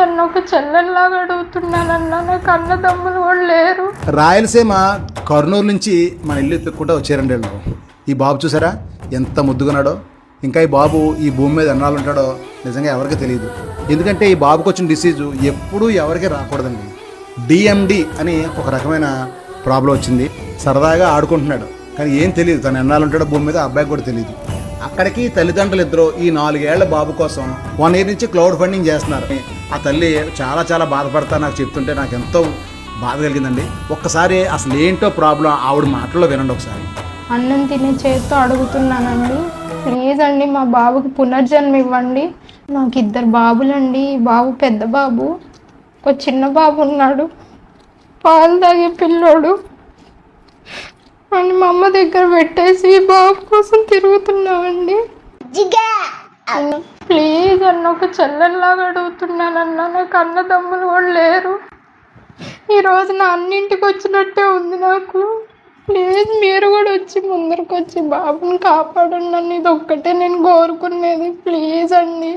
అన్న ఒక చెల్లెల్లాగా అడుగుతున్నానన్నా, నాకు అన్నదమ్ములు కూడా లేరు. రాయలసీమ కర్నూలు నుంచి మన ఇల్లు ఎత్తుక్కుంటూ వచ్చారండి వీళ్ళు. ఈ బాబు చూసారా ఎంత ముద్దుగున్నాడో. ఇంకా ఈ బాబు ఈ భూమి మీద ఎన్నాళ్ళు ఉంటాడో నిజంగా ఎవరికి తెలియదు. ఎందుకంటే ఈ బాబుకి వచ్చిన డిసీజు ఎప్పుడూ ఎవరికి రాకూడదండి. డిఎండి అని ఒక రకమైన ప్రాబ్లం వచ్చింది. సరదాగా ఆడుకుంటున్నాడు కానీ ఏం తెలియదు తను ఎన్నాళ్ళు ఉంటాడో భూమి మీద. అబ్బాయికి కూడా తెలియదు. అక్కడికి తల్లిదండ్రులు ఇద్దరు ఈ 4 ఏళ్ల బాబు కోసం 1 year నుంచి క్లౌడ్ ఫండింగ్ చేస్తున్నారు. ఆ తల్లి చాలా చాలా బాధపడతా నాకు చెప్తుంటే నాకు ఎంతో బాధ కలిగిందండి. ఒక్కసారి అసలు ఏంటో ప్రాబ్లం ఆవిడ మాటల్లో వినండి ఒకసారి. అన్నం తినే చేత్తో అడుగుతున్నానండి, ప్లీజ్ అండి మా బాబుకి పునర్జన్మ ఇవ్వండి. నాకు 2 బాబులండి. ఈ బాబు పెద్ద బాబు, ఒక చిన్న బాబు ఉన్నాడు, పాలు తాగే పిల్లోడు అని మా అమ్మ దగ్గర పెట్టేసి ఈ బాబు కోసం తిరుగుతున్నామండి. ప్లీజ్ అన్న ఒక చెల్లెల్లాగా అడుగుతున్నానన్నా, నాకు అన్నదమ్ములు కూడా లేరు. ఈరోజు నా అన్నింటికి వచ్చినట్టే ఉంది నాకు. ప్లీజ్ మీరు కూడా వచ్చి ముందరకు వచ్చి బాబుని కాపాడండి. ఇది ఒక్కటే నేను కోరుకునేది. ప్లీజ్ అండి.